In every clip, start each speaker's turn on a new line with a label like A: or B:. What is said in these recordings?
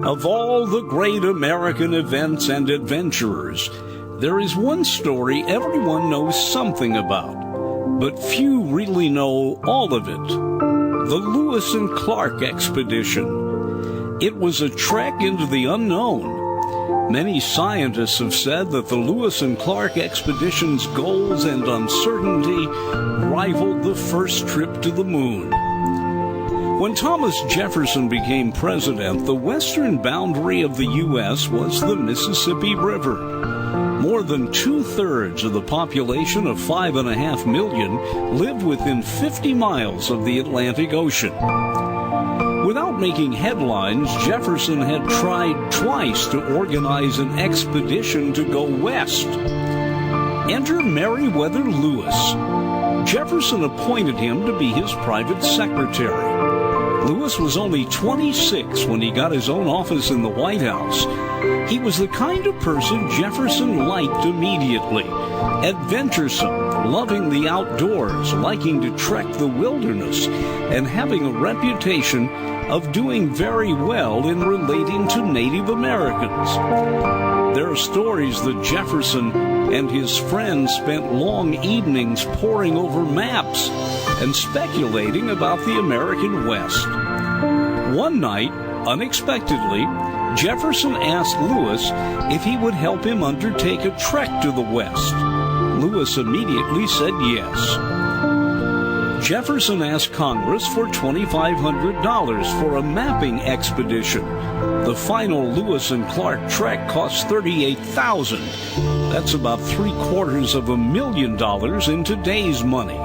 A: Of all the great American events and adventurers, there is one story everyone knows something about, but few really know all of it. The Lewis and Clark expedition. It was a trek into the unknown. Many scientists have said that the Lewis and Clark expedition's goals and uncertainty rivaled the first trip to the moon. When Thomas Jefferson became president, the western boundary of the U.S. was the Mississippi River. More than two-thirds of the population of 5.5 million lived within 50 miles of the Atlantic Ocean. Without making headlines, Jefferson had tried twice to organize an expedition to go west. Enter Meriwether Lewis. Jefferson appointed him to be his private secretary. Lewis was only 26 when he got his own office in the White House. He was the kind of person Jefferson liked immediately. Adventuresome, loving the outdoors, liking to trek the wilderness, and having a reputation of doing very well in relating to Native Americans. There are stories that Jefferson and his friends spent long evenings poring over maps and speculating about the American West. One night, unexpectedly, Jefferson asked Lewis if he would help him undertake a trek to the West. Lewis immediately said yes. Jefferson asked Congress for $2,500 for a mapping expedition. The final Lewis and Clark trek cost $38,000. That's about $750,000 in today's money.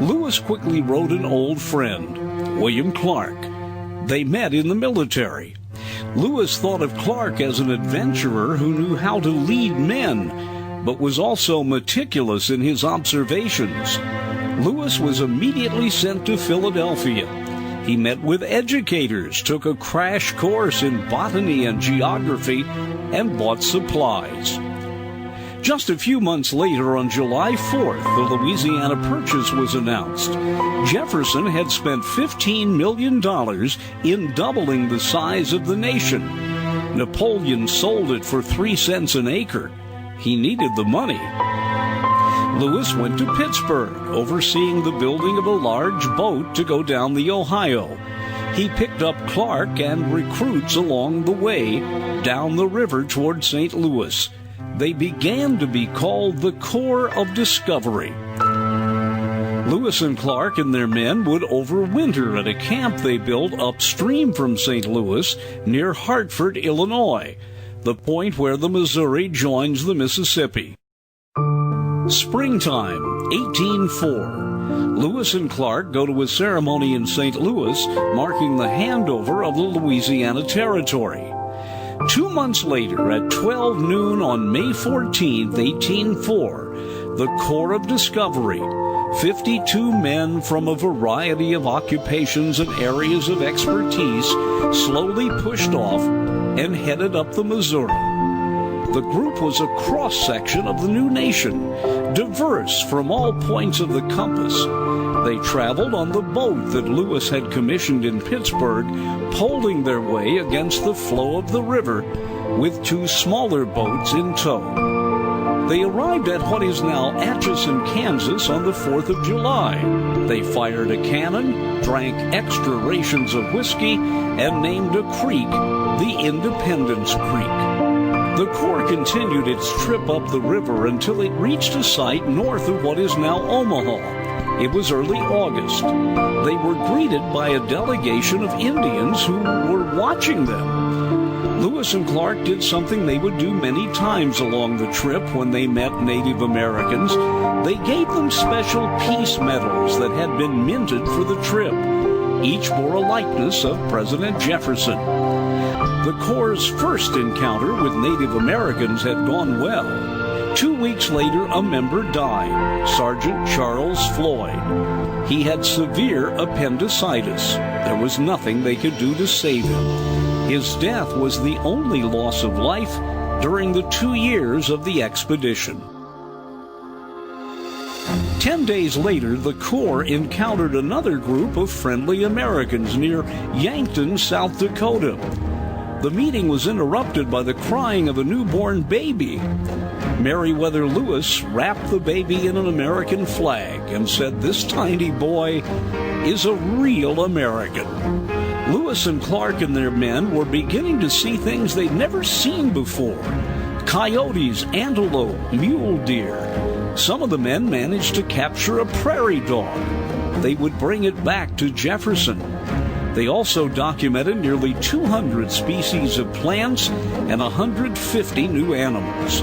A: Lewis quickly wrote an old friend, William Clark. They met in the military. Lewis thought of Clark as an adventurer who knew how to lead men, but was also meticulous in his observations. Lewis was immediately sent to Philadelphia. He met with educators, took a crash course in botany and geography, and bought supplies. Just a few months later, on July 4th, the Louisiana Purchase was announced. Jefferson had spent $15 million in doubling the size of the nation. Napoleon sold it for 3 cents an acre. He needed the money. Lewis went to Pittsburgh, overseeing the building of a large boat to go down the Ohio. He picked up Clark and recruits along the way down the river toward St. Louis. They began to be called the Corps of Discovery. Lewis and Clark and their men would overwinter at a camp they built upstream from St. Louis near Hartford, Illinois, the point where the Missouri joins the Mississippi. Springtime, 1804. Lewis and Clark go to a ceremony in St. Louis marking the handover of the Louisiana Territory. 2 months later, at 12 noon on May 14, 1804, the Corps of Discovery, 52 men from a variety of occupations and areas of expertise, slowly pushed off and headed up the Missouri. The group was a cross-section of the new nation, diverse from all points of the compass. They traveled on the boat that Lewis had commissioned in Pittsburgh, poling their way against the flow of the river with 2 smaller boats in tow. They arrived at what is now Atchison, Kansas on the 4th of July. They fired a cannon, drank extra rations of whiskey, and named a creek the Independence Creek. The Corps continued its trip up the river until it reached a site north of what is now Omaha. It was early August. They were greeted by a delegation of Indians who were watching them. Lewis and Clark did something they would do many times along the trip when they met Native Americans. They gave them special peace medals that had been minted for the trip. Each bore a likeness of President Jefferson. The Corps' first encounter with Native Americans had gone well. 2 weeks later, a member died, Sergeant Charles Floyd. He had severe appendicitis. There was nothing they could do to save him. His death was the only loss of life during the 2 years of the expedition. 10 days later, the Corps encountered another group of friendly Americans near Yankton, South Dakota. The meeting was interrupted by the crying of a newborn baby. Meriwether Lewis wrapped the baby in an American flag and said this tiny boy is a real American. Lewis and Clark and their men were beginning to see things they'd never seen before. Coyotes, antelope, mule deer. Some of the men managed to capture a prairie dog. They would bring it back to Jefferson. They also documented nearly 200 species of plants and 150 new animals.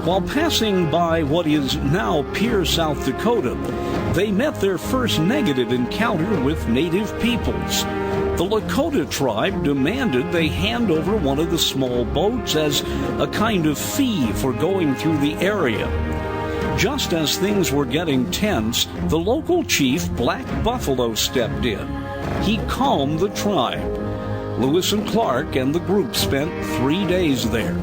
A: While passing by what is now Pierre, South Dakota, they met their first negative encounter with native peoples. The Lakota tribe demanded they hand over one of the small boats as a kind of fee for going through the area. Just as things were getting tense, the local chief, Black Buffalo, stepped in. He calmed the tribe. Lewis and Clark and the group spent 3 days there.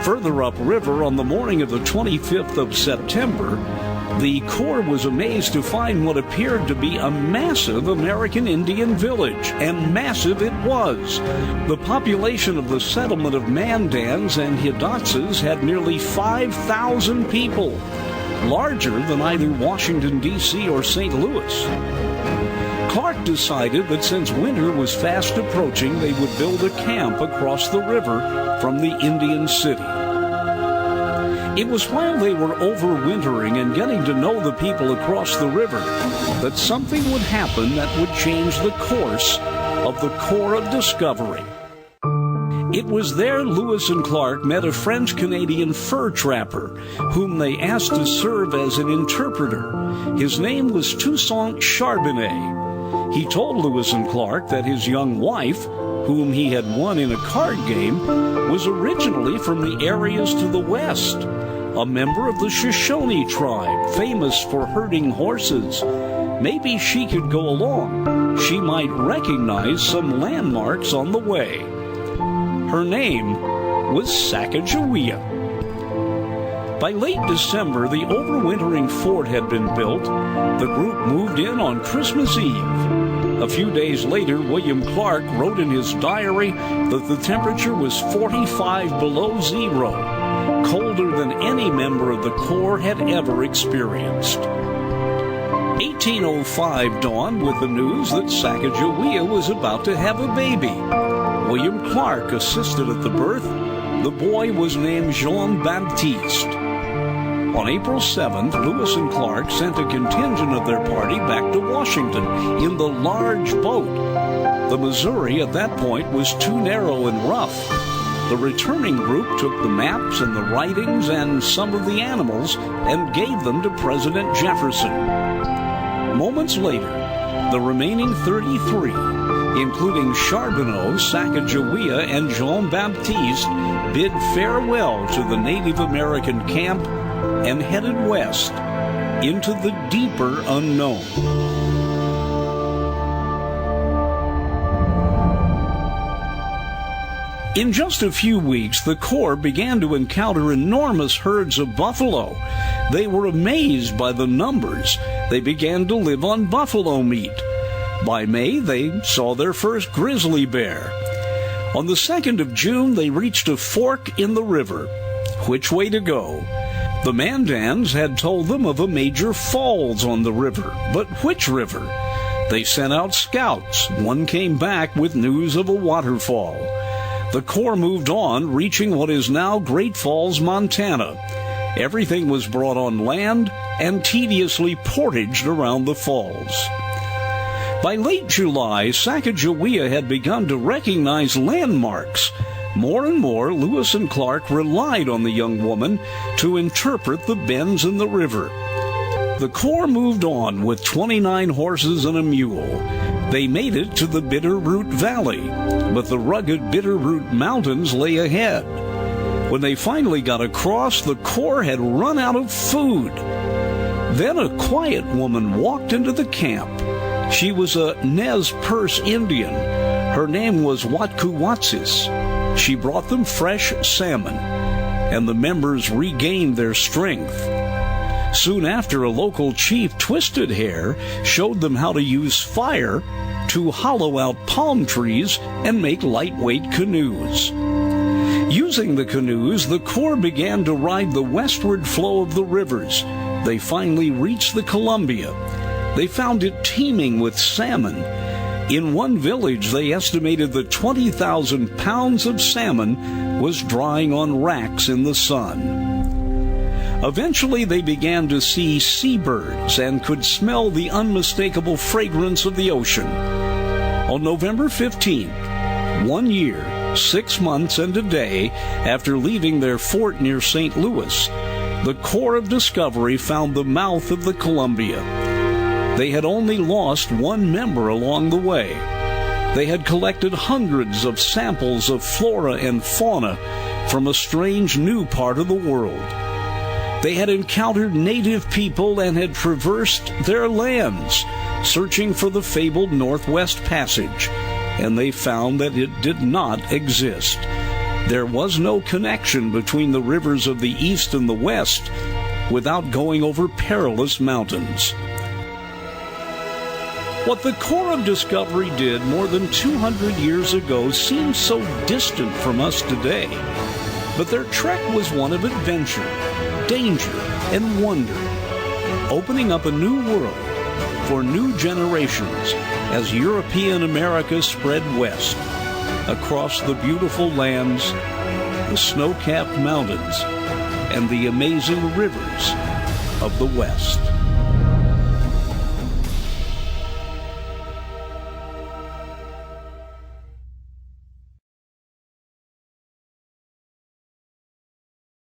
A: Further upriver, on the morning of the 25th of September, the Corps was amazed to find what appeared to be a massive American Indian village, and massive it was. The population of the settlement of Mandans and Hidatsas had nearly 5,000 people, larger than either Washington, D.C. or St. Louis. Clark decided that since winter was fast approaching, they would build a camp across the river from the Indian city. It was while they were overwintering and getting to know the people across the river that something would happen that would change the course of the Corps of Discovery. It was there Lewis and Clark met a French-Canadian fur trapper, whom they asked to serve as an interpreter. His name was Toussaint Charbonnet. He told Lewis and Clark that his young wife, whom he had won in a card game, was originally from the areas to the west, a member of the Shoshone tribe, famous for herding horses. Maybe she could go along. She might recognize some landmarks on the way. Her name was Sacagawea. By late December, the overwintering fort had been built. The group moved in on Christmas Eve. A few days later, William Clark wrote in his diary that the temperature was 45 below zero, colder than any member of the Corps had ever experienced. 1805 dawned with the news that Sacagawea was about to have a baby. William Clark assisted at the birth. The boy was named Jean-Baptiste. On April 7th, Lewis and Clark sent a contingent of their party back to Washington in the large boat. The Missouri at that point was too narrow and rough. The returning group took the maps and the writings and some of the animals and gave them to President Jefferson. Moments later, the remaining 33, including Charbonneau, Sacagawea, and Jean-Baptiste, bid farewell to the Native American camp and headed west into the deeper unknown. In just a few weeks, the Corps began to encounter enormous herds of buffalo. They were amazed by the numbers. They began to live on buffalo meat. By May, they saw their first grizzly bear. On the 2nd of June, they reached a fork in the river. Which way to go? The Mandans had told them of a major falls on the river, but which river? They sent out scouts. One came back with news of a waterfall. The Corps moved on, reaching what is now Great Falls, Montana. Everything was brought on land and tediously portaged around the falls. By late July, Sacagawea had begun to recognize landmarks. More and more, Lewis and Clark relied on the young woman to interpret the bends in the river. The Corps moved on with 29 horses and a mule. They made it to the Bitterroot Valley, but the rugged Bitterroot Mountains lay ahead. When they finally got across, the Corps had run out of food. Then a quiet woman walked into the camp. She was a Nez Perce Indian. Her name was Watkuwatsis. She brought them fresh salmon, and the members regained their strength. Soon after, a local chief, Twisted Hair, showed them how to use fire to hollow out palm trees and make lightweight canoes. Using the canoes, the Corps began to ride the westward flow of the rivers. They finally reached the Columbia. They found it teeming with salmon. In one village, they estimated that 20,000 pounds of salmon was drying on racks in the sun. Eventually, they began to see seabirds and could smell the unmistakable fragrance of the ocean. On November 15th, 1 year, 6 months, and a day after leaving their fort near St. Louis, the Corps of Discovery found the mouth of the Columbia. They had only lost one member along the way. They had collected hundreds of samples of flora and fauna from a strange new part of the world. They had encountered native people and had traversed their lands, searching for the fabled Northwest Passage, and they found that it did not exist. There was no connection between the rivers of the East and the West without going over perilous mountains. What the Corps of Discovery did more than 200 years ago seems so distant from us today, but their trek was one of adventure, danger, and wonder, opening up a new world for new generations as European America spread west, across the beautiful lands, the snow-capped mountains, and the amazing rivers of the West.